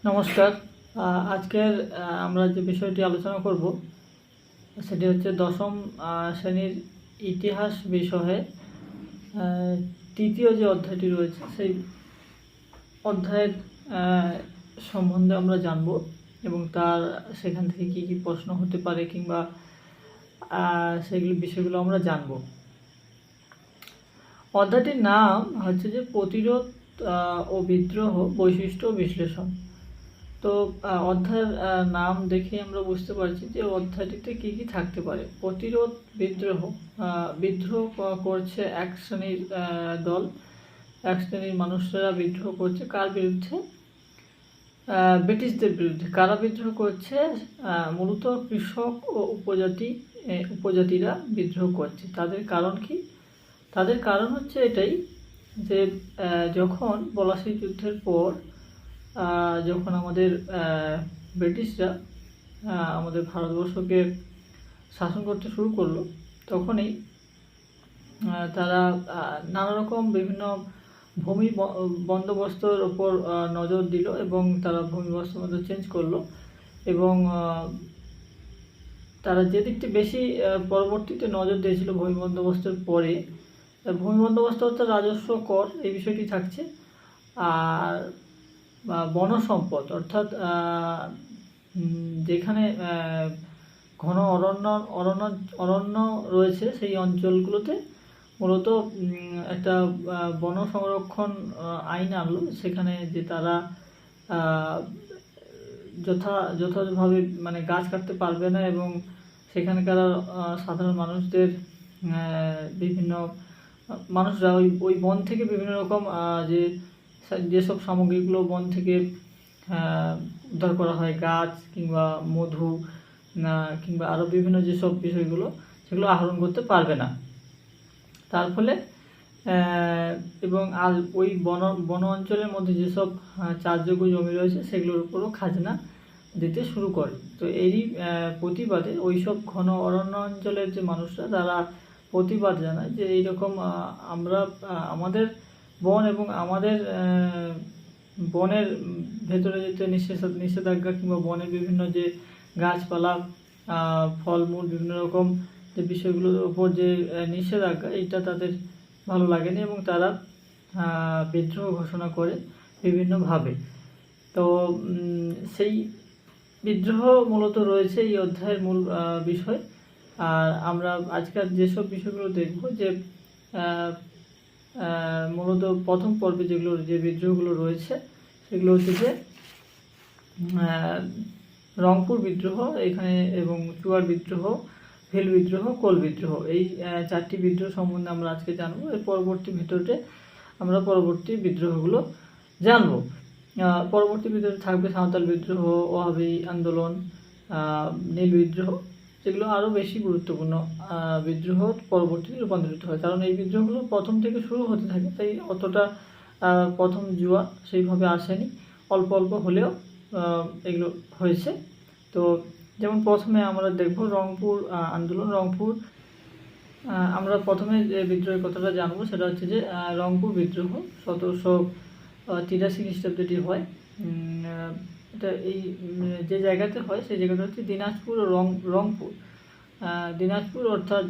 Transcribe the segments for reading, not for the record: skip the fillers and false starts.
নমস্কার। আজকের আমরা যে বিষয়টি আলোচনা করব সেটি হচ্ছে দশম শ্রেণীর ইতিহাস বিষয়ে তৃতীয় যে অধ্যায়টি রয়েছে সেই অধ্যায়ের সম্বন্ধে আমরা জানব এবং সেখান থেকে কী কী প্রশ্ন হতে পারে কিংবা সেগুলি বিষয়গুলো আমরা জানব। অধ্যায়টির নাম হচ্ছে যে প্রতিরোধ ও বিদ্রোহ বৈশিষ্ট্য বিশ্লেষণ। তো অধ্যায়ের নাম দেখে আমরা বুঝতে পারছি যে অধ্যায়টিতে কী কী থাকতে পারে। প্রতিরোধ, বিদ্রোহ। বিদ্রোহ করছে এক শ্রেণীর দল, এক শ্রেণীর মানুষরা বিদ্রোহ করছে কার বিরুদ্ধে? ব্রিটিশদের বিরুদ্ধে। কারা বিদ্রোহ করছে? মূলত কৃষক ও উপজাতিরা বিদ্রোহ করছে। তাদের কারণ কি? তাদের কারণ হচ্ছে এটাই যে যখন পলাশী যুদ্ধের পর যখন আমাদের ব্রিটিশরা আমাদের ভারতবর্ষকে শাসন করতে শুরু করলো, তখনই তারা নানা রকম বিভিন্ন ভূমি বন্দোবস্তর ওপর নজর দিল এবং তারা ভূমি বন্দোবস্ত চেঞ্জ করলো এবং তারা যে দিকটি বেশি পরবর্তীতে নজর দিয়েছিল ভূমি বন্দোবস্তের পরে, ভূমি বন্দোবস্ত অর্থাৎ রাজস্ব কর এই বিষয়টি থাকছে, আর বন সম্পদ অর্থাৎ যেখানে ঘন অরণ্য রয়েছে সেই অঞ্চলগুলোতে মূলত একটা বন সংরক্ষণ আইন আনলো, সেখানে যে তারা যথাযথভাবে মানে গাছ কাটতে পারবে না এবং সেখানকার সাধারণ মানুষদের বিভিন্ন মানুষরা ওই বন থেকে বিভিন্ন রকম যেসব সামগ্রীগুলো বন থেকে উদ্ধার করা হয়, গাছ কিংবা মধু কিংবা আরও বিভিন্ন যেসব বিষয়গুলো, সেগুলো আহরণ করতে পারবে না। তার ফলে এবং আর ওই বন অঞ্চলের মধ্যে যেসব চাষযোগ্য জমি রয়েছে সেগুলোর উপরও খাজনা দিতে শুরু করে। তো এরই প্রতিবাদে ওইসব ঘন অরণ্য অঞ্চলের যে মানুষরা তারা প্রতিবাদ জানায় যে এইরকম আমরা আমাদের বন এবং আমাদের বনের ভেতরে যেতে নিষেধাজ্ঞা কিংবা বনের বিভিন্ন যে গাছপালা, ফলমূল, বিভিন্ন রকম যে বিষয়গুলোর ওপর যে নিষেধাজ্ঞা, এইটা তাদের ভালো লাগেনি এবং তারা বিদ্রোহ ঘোষণা করে বিভিন্নভাবে। তো সেই বিদ্রোহ মূলত রয়েছে এই অধ্যায়ের মূল বিষয়। আর আমরা আজকাল যেসব বিষয়গুলো দেখব যে মূলত প্রথম পর্বে যে বিদ্রোহগুলো রয়েছে সেগুলো হচ্ছে যে রংপুর বিদ্রোহ এখানে এবং চুয়ার বিদ্রোহ, ভেল বিদ্রোহ, কোল বিদ্রোহ, এই চারটি বিদ্রোহ সম্বন্ধে আমরা আজকে জানবো। এর পরবর্তী ভিডিওতে আমরা পরবর্তী বিদ্রোহগুলো জানবো। পরবর্তী বিদ্রোহ থাকবে সাঁওতাল বিদ্রোহ, ওয়াহাবি আন্দোলন, নীল বিদ্রোহ, যেগুলো আরও বেশি গুরুত্বপূর্ণ বিদ্রোহ পরবর্তীতে রূপান্তরিত হয়, কারণ এই বিদ্রোহগুলো প্রথম থেকে শুরু হতে থাকে, তাই অতটা প্রথম জুয়া সেইভাবে আসেনি, অল্প অল্প হলেও এগুলো হয়েছে। তো যেমন প্রথমে আমরা দেখব রংপুর আন্দোলন। আমরা প্রথমে যে বিদ্রোহের কথাটা জানবো সেটা হচ্ছে যে রংপুর বিদ্রোহ 1783 খ্রিস্টাব্দে হয়। এটা এই যে জায়গাতে হয় সেই জায়গাটা হচ্ছে দিনাজপুর ও রংপুর। দিনাজপুর অর্থাৎ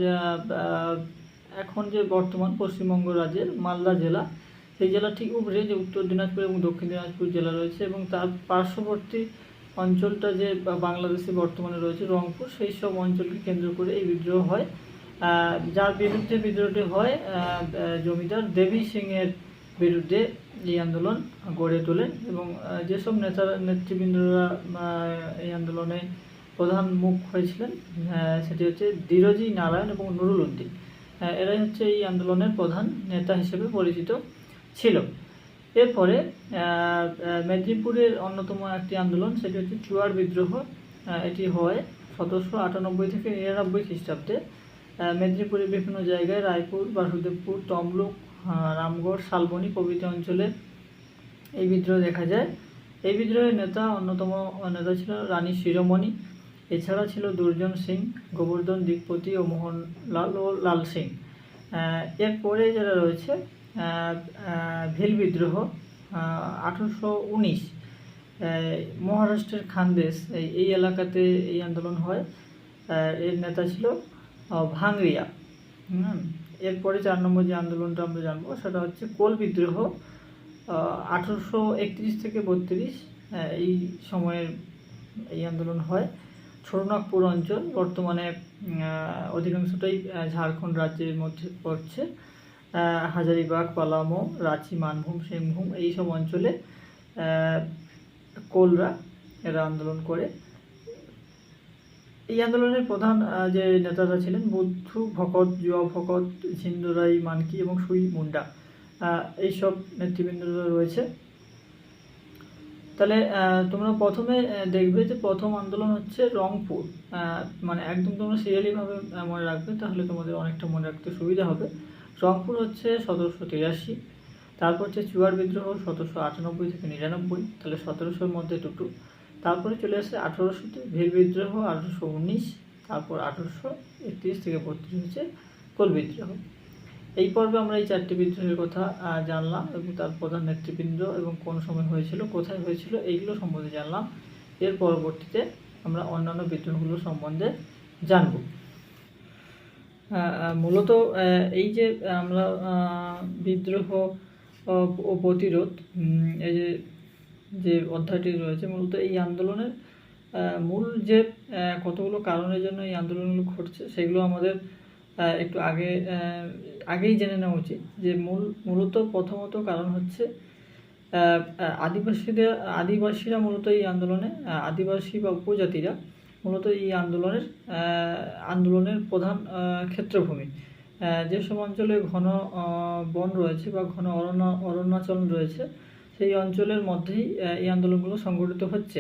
এখন যে বর্তমান পশ্চিমবঙ্গ রাজ্যের মালদা জেলা, সেই জেলা ঠিক উপরে যে উত্তর দিনাজপুর এবং দক্ষিণ দিনাজপুর জেলা রয়েছে এবং তার পার্শ্ববর্তী অঞ্চলটা যে বাংলাদেশে বর্তমানে রয়েছে রংপুর, সেই সব অঞ্চলকে কেন্দ্র করে এই বিদ্রোহ হয়। যার বিরুদ্ধে বিদ্রোহটি হয় জমিদার দেবী সিংয়ের বিরুদ্ধে এই আন্দোলন গড়ে তোলেন এবং যেসব নেতৃবৃন্দরা এই আন্দোলনে প্রধান মুখ হয়েছিলেন সেটি হচ্ছে দিরজি নারায়ণ এবং নুরুল উদ্দিন। এরাই হচ্ছে এই আন্দোলনের প্রধান নেতা হিসেবে পরিচিত ছিল। এরপরে মেদিনীপুরের অন্যতম একটি আন্দোলন সেটি হচ্ছে চুয়ার বিদ্রোহ। এটি হয় 1798 থেকে 99 খ্রিস্টাব্দে। মেদিনীপুরের বিভিন্ন জায়গায় রায়পুর, বাসুদেবপুর, তমলুক, রামগড়, শালবনী প্রভৃতি অঞ্চলে এই বিদ্রোহ দেখা যায়। এই বিদ্রোহের অন্যতম নেতা ছিল রানী শিরোমণি। এছাড়া ছিল দুর্জন সিং, গোবর্ধন দিকপতি ও মোহনলাল ও লাল সিং। এরপরে যারা রয়েছে ভিল বিদ্রোহ 1819 মহারাষ্ট্রের খানদেশ এই এলাকাতে এই আন্দোলন হয়। এর নেতা ছিল ভাংরিয়া। এরপরে 4 নম্বর যে আন্দোলনটা আমরা জানবো সেটা হচ্ছে কোল বিদ্রোহ। 1831 থেকে 32 এই সময়ের এই আন্দোলন হয়। ছোটনাগপুর অঞ্চল বর্তমানে অধিকাংশটাই ঝাড়খণ্ড রাজ্যের মধ্যে পড়ছে। হাজারিবাগ, পালামো, রাঁচি, মানভূম, সিংভূম এইসব অঞ্চলে কোলরা এরা আন্দোলন করে। এই আন্দোলনের প্রধান যে নেতারা ছিলেন বুদ্ধু ভকত, যুয়া ভকত, ঝিন্দুরাই মানকি এবং সুই মুন্ডা, এইসব নেতৃবৃন্দরা রয়েছে। তাহলে তোমরা প্রথমে দেখবে যে প্রথম আন্দোলন হচ্ছে রংপুর। মানে একদম তোমরা সিরিয়ালিভাবে মনে রাখবে, তাহলে তোমাদের অনেকটা মনে রাখতে সুবিধা হবে। রংপুর হচ্ছে 1783। তারপর হচ্ছে চুয়ার বিদ্রোহ 1798 থেকে 99, তাহলে 1700-র মধ্যে দুটো। তারপরে চলে আসে 1800-তে ভীল বিদ্রোহ 1819। তারপর 1831 থেকে 32 হচ্ছে কোল বিদ্রোহ। এই পর্বে আমরা এই 4টি বিদ্রোহের কথা জানলাম এবং তার প্রধান নেতৃবৃন্দ এবং কোন সময় হয়েছিল, কোথায় হয়েছিল, এইগুলো সম্বন্ধে জানলাম। এর পরবর্তীতে আমরা অন্যান্য বিদ্রোহগুলো সম্বন্ধে জানব। মূলত এই যে আমরা বিদ্রোহ ও প্রতিরোধ এই যে অধ্যায়টি রয়েছে, মূলত এই আন্দোলনের মূল যে কতগুলো কারণের জন্য এই আন্দোলনগুলো ঘটছে সেগুলো আমাদের একটু আগেই জেনে নেওয়া উচিত। যে মূলত প্রথমত কারণ হচ্ছে আদিবাসীরা মূলত এই আন্দোলনে, আদিবাসী বা উপজাতিরা মূলত এই আন্দোলনের প্রধান ক্ষেত্রভূমি। যেসব অঞ্চলে ঘন বন রয়েছে বা ঘন অরণ্যাচল রয়েছে, সেই অঞ্চলের মধ্যেই এই আন্দোলনগুলো সংগঠিত হচ্ছে।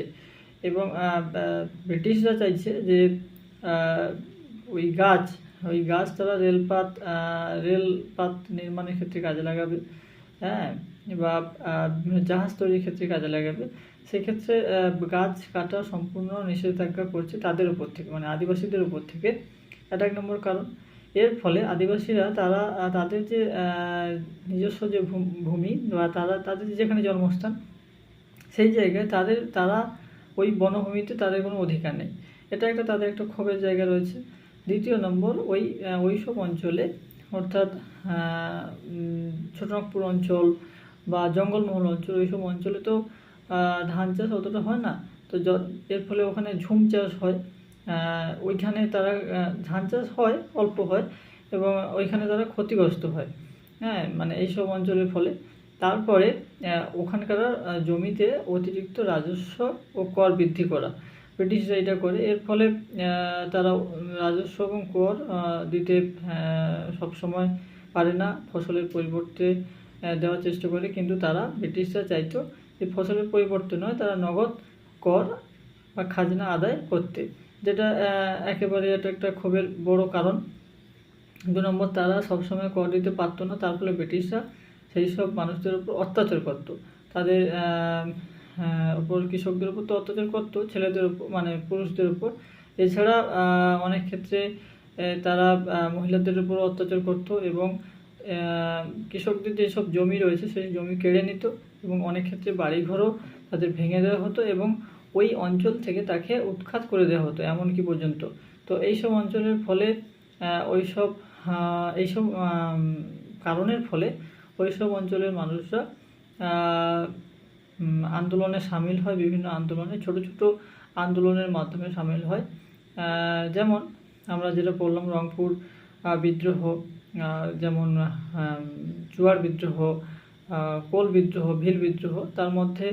এবং ব্রিটিশরা চাইছে যে ওই গাছ তারা রেলপাত নির্মাণের ক্ষেত্রে কাজে লাগাবে, বা জাহাজ তৈরির ক্ষেত্রে কাজে লাগাবে। সেক্ষেত্রে গাছ কাটা সম্পূর্ণ নিষেধাজ্ঞা করছে তাদের উপর থেকে, মানে আদিবাসীদের উপর থেকে। এটা 1 নম্বর কারণ। এর ফলে আদিবাসীরা তাদের যে নিজস্ব যে ভূমি বা তাদের যেখানে জন্মস্থান, সেই জায়গায় তারা ওই বনভূমিতে তাদের কোনো অধিকার নেই। এটা তাদের একটা ক্ষোভের জায়গা রয়েছে। দ্বিতীয় নম্বর, ওই সব অঞ্চলে অর্থাৎ ছোটনাগপুর অঞ্চল বা জঙ্গলমহল অঞ্চল, ওইসব অঞ্চলে তো ধান চাষ অতটা হয় না। তো এর ফলে ওখানে ঝুম চাষ হয়। ওইখানে তারা ধান চাষ হয়, অল্প হয়, এবং ওইখানে তারা ক্ষতিগ্রস্ত হয়, মানে এইসব অঞ্চলের ফলে। তারপরে ওখানকার জমিতে অতিরিক্ত রাজস্ব ও কর বৃদ্ধি করা, ব্রিটিশরা এটা করে। এর ফলে তারা রাজস্ব এবং কর দিতে সবসময় পারে না, ফসলের পরিবর্তে দেওয়ার চেষ্টা করে। কিন্তু ব্রিটিশরা চাইতো যে ফসলের পরিবর্তে নয়, তারা নগদ কর বা খাজনা আদায় করতে, যেটা একেবারে এটা একটা ক্ষোভের বড় কারণ। 2 নম্বর, তারা সবসময় কর দিতে পারতো না, তার ফলে ব্রিটিশরা সেই সব মানুষদের উপর অত্যাচার করত। তাদের উপর, কৃষকদের উপর তো অত্যাচার করতো, ছেলেদের উপর মানে পুরুষদের উপর। এছাড়া অনেক ক্ষেত্রে তারা মহিলাদের উপর অত্যাচার করত এবং কৃষকদের যেসব জমি রয়েছে সেই জমি কেড়ে নিত, এবং অনেক ক্ষেত্রে বাড়িঘরও তাদের ভেঙে দেওয়া হতো এবং ওই অঞ্চল থেকে তাকে উৎখাত করে দেওয়া হতো এমনকি পর্যন্ত। তো এইসব অঞ্চলের ফলে এইসব কারণের ফলে ওইসব অঞ্চলের মানুষরা আন্দোলনে সামিল হয়, বিভিন্ন আন্দোলনে, ছোট ছোট আন্দোলনের মাধ্যমে সামিল হয়। যেমন আমরা যেটা পড়লাম, রংপুর বিদ্রোহ, যেমন চুয়ার বিদ্রোহ, কোল বিদ্রোহ, ভীল বিদ্রোহ। তার মধ্যে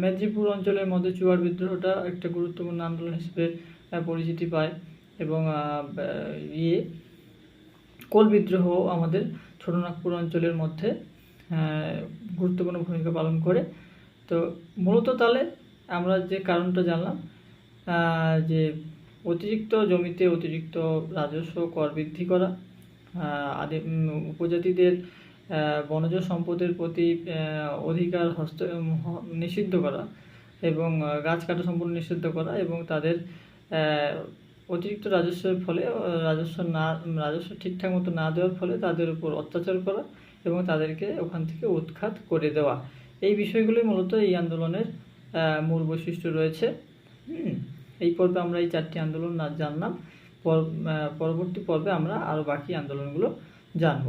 মেদিনীপুর অঞ্চলের মধ্যে চুয়ার বিদ্রোহটা একটা গুরুত্বপূর্ণ আন্দোলন হিসেবে পরিচিতি পায়, এবং কোল বিদ্রোহ আমাদের ছোটনাগপুর অঞ্চলের মধ্যে গুরুত্বপূর্ণ ভূমিকা পালন করে। তো মূলত তাহলে আমরা যে কারণটা জানলাম, যে অতিরিক্ত জমিতে অতিরিক্ত রাজস্ব কর বৃদ্ধি করা, উপজাতিদের বনজ সম্পদের প্রতি অধিকার নিষিদ্ধ করা, এবং গাছ কাটা সম্পূর্ণ নিষিদ্ধ করা, এবং তাদের অতিরিক্ত রাজস্বের ফলে রাজস্ব ঠিকঠাক মতো না দেওয়ার ফলে তাদের উপর অত্যাচার করা এবং তাদেরকে ওখান থেকে উৎখাত করে দেওয়া। এই বিষয়গুলি মূলত এই আন্দোলনের মূল বৈশিষ্ট্য রয়েছে। এই পর্বে আমরা এই 4টি আন্দোলন জানলাম। পরবর্তী পর্বে আমরা আরও বাকি আন্দোলনগুলো জানব।